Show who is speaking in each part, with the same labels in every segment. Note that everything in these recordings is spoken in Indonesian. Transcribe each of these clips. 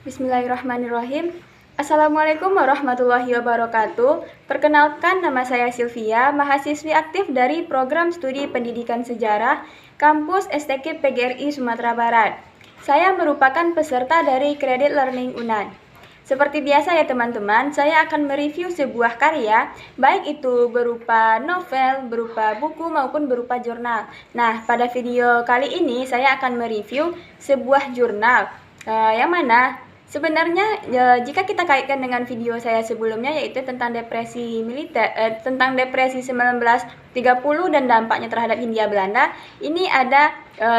Speaker 1: Bismillahirrahmanirrahim. Assalamualaikum warahmatullahi wabarakatuh. Perkenalkan, nama saya Sylvia, mahasiswi aktif dari Program Studi Pendidikan Sejarah Kampus STK PGRI Sumatera Barat. Saya merupakan peserta dari Credit Learning UNAN. Seperti biasa ya teman-teman, saya akan mereview sebuah karya, baik itu berupa novel, berupa buku, maupun berupa jurnal. Nah, pada video kali ini saya akan mereview sebuah jurnal, yang mana sebenarnya jika kita kaitkan dengan video saya sebelumnya, yaitu tentang depresi militer, tentang depresi 1930 dan dampaknya terhadap Hindia Belanda, ini ada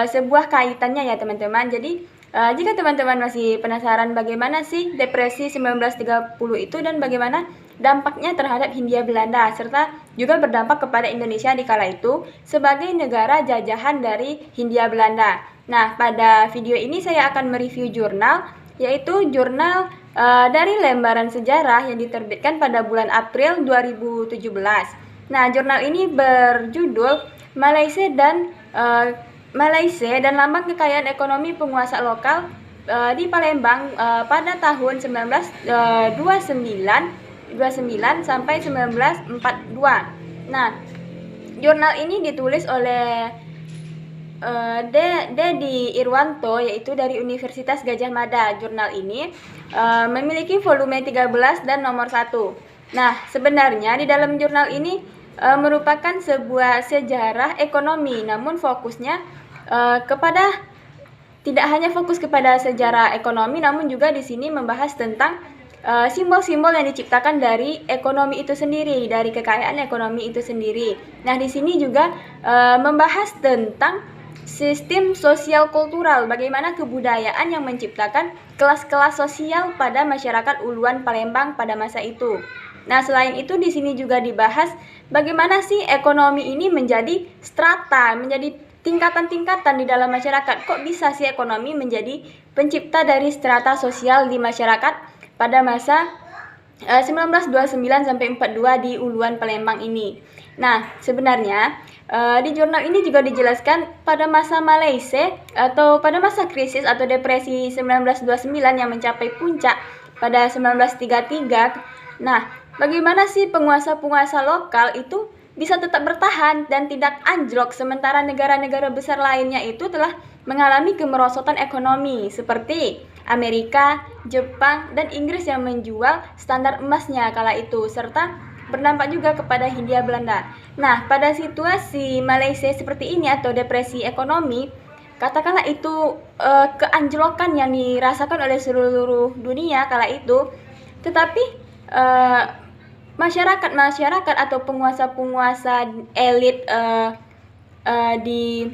Speaker 1: sebuah kaitannya ya teman-teman. Jadi jika teman-teman masih penasaran bagaimana sih depresi 1930 itu dan bagaimana dampaknya terhadap Hindia Belanda, serta juga berdampak kepada Indonesia di kala itu sebagai negara jajahan dari Hindia Belanda. Nah, pada video ini saya akan mereview jurnal, yaitu jurnal dari lembaran sejarah yang diterbitkan pada bulan April 2017. Nah, jurnal ini berjudul Malaysia dan Lambang Kekayaan Ekonomi Penguasa Lokal di Palembang pada tahun 1929 sampai 1942. Nah, jurnal ini ditulis oleh Dedi Irwanto, yaitu dari Universitas Gadjah Mada. Jurnal ini memiliki volume 13 dan nomor 1. Nah, sebenarnya di dalam jurnal ini merupakan sebuah sejarah ekonomi, namun fokusnya tidak hanya fokus kepada sejarah ekonomi, namun juga di sini membahas tentang simbol-simbol yang diciptakan dari ekonomi itu sendiri, dari kekayaan ekonomi itu sendiri. Nah, di sini juga membahas tentang sistem sosial kultural, bagaimana kebudayaan yang menciptakan kelas-kelas sosial pada masyarakat Uluan Palembang pada masa itu. Nah, selain itu di sini juga dibahas bagaimana sih ekonomi ini menjadi strata, menjadi tingkatan-tingkatan di dalam masyarakat. Kok bisa sih ekonomi menjadi pencipta dari strata sosial di masyarakat pada masa 1929 sampai 42 di Uluan Palembang ini. Nah, sebenarnya di jurnal ini juga dijelaskan pada masa Malaysia atau pada masa krisis atau depresi 1929 yang mencapai puncak pada 1933. Nah, bagaimana sih penguasa-penguasa lokal itu bisa tetap bertahan dan tidak anjlok, sementara negara-negara besar lainnya itu telah mengalami kemerosotan ekonomi seperti Amerika, Jepang, dan Inggris yang menjual standar emasnya kala itu, serta berdampak juga kepada Hindia Belanda. Nah, pada situasi Malaysia seperti ini atau depresi ekonomi, katakanlah itu keanjlokan yang dirasakan oleh seluruh dunia kala itu, tetapi masyarakat atau penguasa-penguasa elit di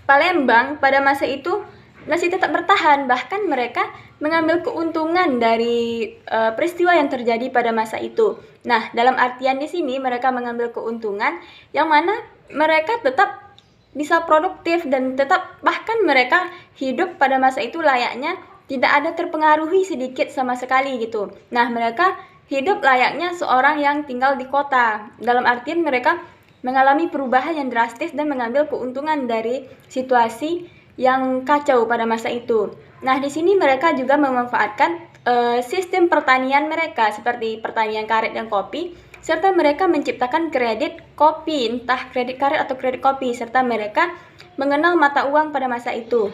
Speaker 1: Palembang pada masa itu masih tetap bertahan, bahkan mereka mengambil keuntungan dari peristiwa yang terjadi pada masa itu. Nah, dalam artian di sini mereka mengambil keuntungan yang mana mereka tetap bisa produktif dan tetap bahkan mereka hidup pada masa itu layaknya tidak ada terpengaruhi sedikit sama sekali gitu. Nah, mereka hidup layaknya seorang yang tinggal di kota. Dalam artian mereka mengalami perubahan yang drastis dan mengambil keuntungan dari situasi yang kacau pada masa itu. Nah, di sini mereka juga memanfaatkan sistem pertanian mereka seperti pertanian karet dan kopi, serta mereka menciptakan kredit kopi, entah kredit karet atau kredit kopi, serta mereka mengenal mata uang pada masa itu.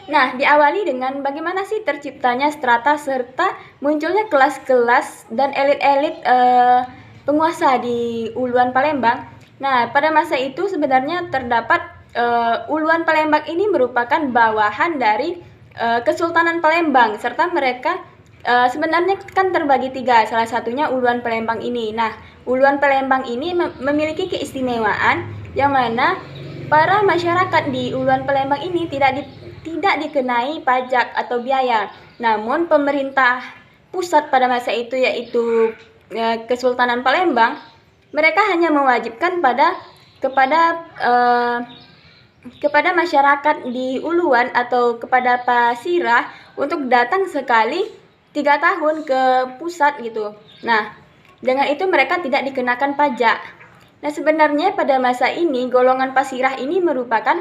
Speaker 1: Nah, diawali dengan bagaimana sih terciptanya strata serta munculnya kelas-kelas dan elit-elit penguasa di Uluan Palembang. Nah, pada masa itu sebenarnya terdapat Uluan Palembang ini merupakan bawahan dari Kesultanan Palembang, serta mereka sebenarnya kan terbagi 3, salah satunya Uluan Palembang ini. Nah, Uluan Palembang ini memiliki keistimewaan yang mana para masyarakat di Uluan Palembang ini tidak dikenai pajak atau biaya. Namun pemerintah pusat pada masa itu, yaitu Kesultanan Palembang, mereka hanya mewajibkan kepada masyarakat di Uluan atau kepada Pasirah untuk datang sekali 3 tahun ke pusat gitu. Nah, dengan itu mereka tidak dikenakan pajak. Nah, sebenarnya pada masa ini golongan Pasirah ini merupakan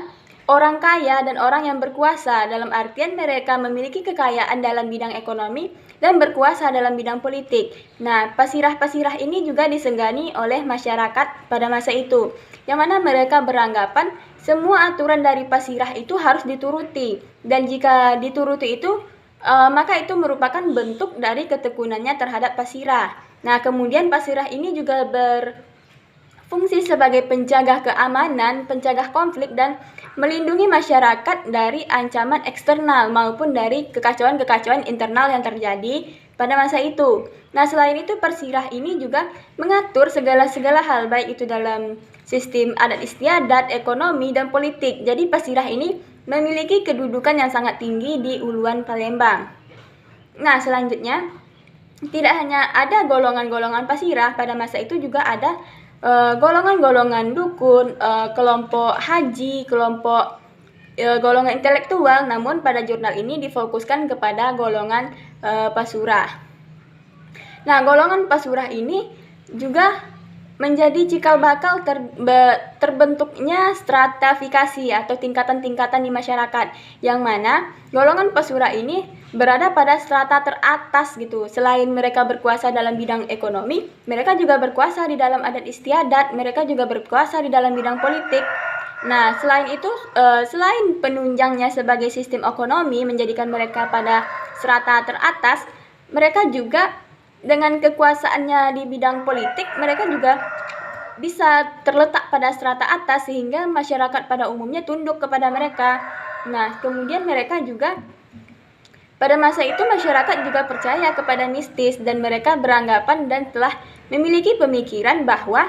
Speaker 1: orang kaya dan orang yang berkuasa, dalam artian mereka memiliki kekayaan dalam bidang ekonomi dan berkuasa dalam bidang politik. Nah, pasirah-pasirah ini juga disegani oleh masyarakat pada masa itu, yang mana mereka beranggapan semua aturan dari pasirah itu harus dituruti, dan jika dituruti itu, maka itu merupakan bentuk dari ketekunannya terhadap pasirah. Nah, kemudian pasirah ini juga berfungsi sebagai penjaga keamanan, pencegah konflik, dan melindungi masyarakat dari ancaman eksternal maupun dari kekacauan-kekacauan internal yang terjadi pada masa itu. Nah, selain itu pasirah ini juga mengatur segala hal, baik itu dalam sistem adat istiadat, ekonomi, dan politik. Jadi pasirah ini memiliki kedudukan yang sangat tinggi di Uluan Palembang. Nah, selanjutnya tidak hanya ada golongan-golongan pasirah, pada masa itu juga ada golongan-golongan dukun, kelompok haji, kelompok golongan intelektual, namun pada jurnal ini difokuskan kepada golongan pasurah. Nah, golongan pasurah ini juga menjadi cikal bakal terbentuknya stratifikasi atau tingkatan-tingkatan di masyarakat, yang mana golongan pasurah ini berada pada strata teratas gitu. Selain mereka berkuasa dalam bidang ekonomi, mereka juga berkuasa di dalam adat istiadat, mereka juga berkuasa di dalam bidang politik. Nah, selain itu, selain penunjangnya sebagai sistem ekonomi menjadikan mereka pada strata teratas, mereka juga dengan kekuasaannya di bidang politik, mereka juga bisa terletak pada strata atas sehingga masyarakat pada umumnya tunduk kepada mereka. Nah, kemudian mereka juga pada masa itu masyarakat juga percaya kepada mistis, dan mereka beranggapan dan telah memiliki pemikiran bahwa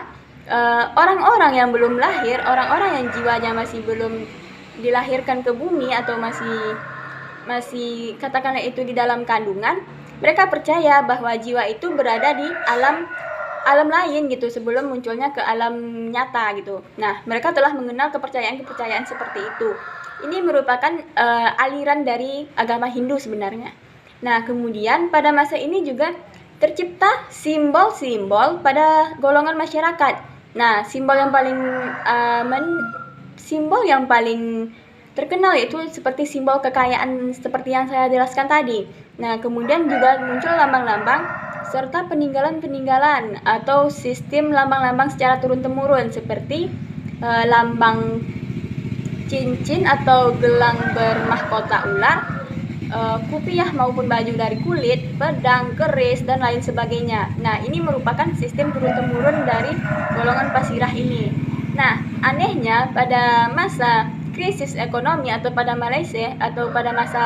Speaker 1: orang-orang yang belum lahir, orang-orang yang jiwanya masih belum dilahirkan ke bumi atau masih katakanlah itu di dalam kandungan, mereka percaya bahwa jiwa itu berada di alam lain gitu sebelum munculnya ke alam nyata gitu. Nah, mereka telah mengenal kepercayaan-kepercayaan seperti itu. Ini merupakan aliran dari agama Hindu sebenarnya. Nah, kemudian pada masa ini juga tercipta simbol-simbol pada golongan masyarakat. Nah, simbol yang paling terkenal yaitu seperti simbol kekayaan seperti yang saya jelaskan tadi. Nah, kemudian juga muncul lambang-lambang serta peninggalan-peninggalan atau sistem lambang-lambang secara turun-temurun seperti lambang cincin atau gelang bermahkota ular, kupiah maupun baju dari kulit, pedang, keris, dan lain sebagainya. Nah, ini merupakan sistem turun-temurun dari golongan pasirah ini. Nah, anehnya pada masa krisis ekonomi atau pada masa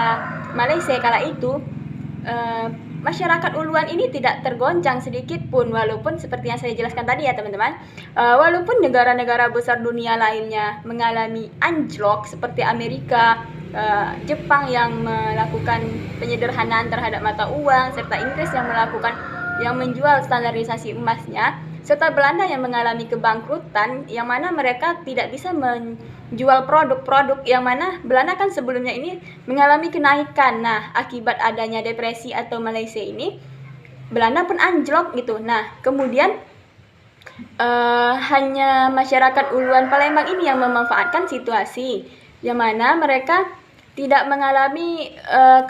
Speaker 1: Malaysia kala itu, masyarakat Uluan ini tidak tergoncang sedikit pun, walaupun seperti yang saya jelaskan tadi ya teman-teman, walaupun negara-negara besar dunia lainnya mengalami anjlok seperti Amerika, Jepang yang melakukan penyederhanaan terhadap mata uang, serta Inggris yang menjual standarisasi emasnya, serta Belanda yang mengalami kebangkrutan, yang mana mereka tidak bisa menjual produk-produk, yang mana Belanda kan sebelumnya ini mengalami kenaikan. Nah, akibat adanya depresi atau Malaysia ini, Belanda pun anjlok gitu. Nah, kemudian hanya masyarakat Uluan Palembang ini yang memanfaatkan situasi, yang mana mereka tidak mengalami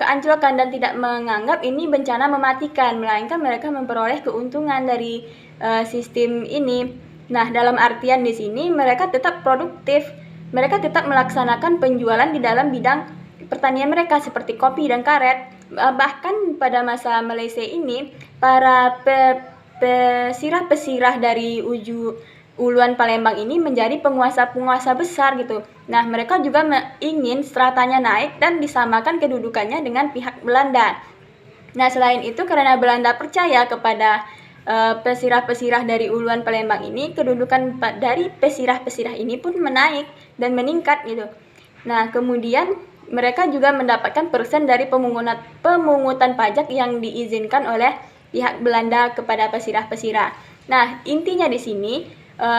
Speaker 1: keanjlokan dan tidak menganggap ini bencana mematikan, melainkan mereka memperoleh keuntungan dari sistem ini. Nah, dalam artian di sini mereka tetap produktif, mereka tetap melaksanakan penjualan di dalam bidang pertanian mereka seperti kopi dan karet. Bahkan pada masa Malaysia ini, para pesirah-pesirah dari Uluan Palembang ini menjadi penguasa-penguasa besar gitu. Nah, mereka juga ingin stratanya naik dan disamakan kedudukannya dengan pihak Belanda. Nah, selain itu karena Belanda percaya kepada pesirah-pesirah dari Uluan Palembang ini, kedudukan dari pesirah-pesirah ini pun menaik dan meningkat gitu. Nah, kemudian mereka juga mendapatkan persen dari pemungutan pajak yang diizinkan oleh pihak Belanda kepada pesirah-pesirah. Nah, intinya di sini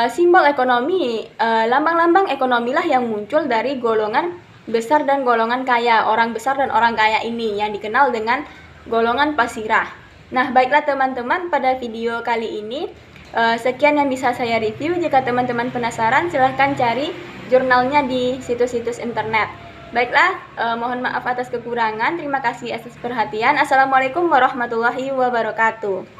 Speaker 1: simbol ekonomi, lambang-lambang ekonomilah yang muncul dari golongan besar dan golongan kaya, orang besar dan orang kaya ini yang dikenal dengan golongan pasirah. Nah, baiklah teman-teman, pada video kali ini sekian yang bisa saya review. Jika teman-teman penasaran, silahkan cari jurnalnya di situs-situs internet. Baiklah, mohon maaf atas kekurangan. Terima kasih atas perhatian. Assalamualaikum warahmatullahi wabarakatuh.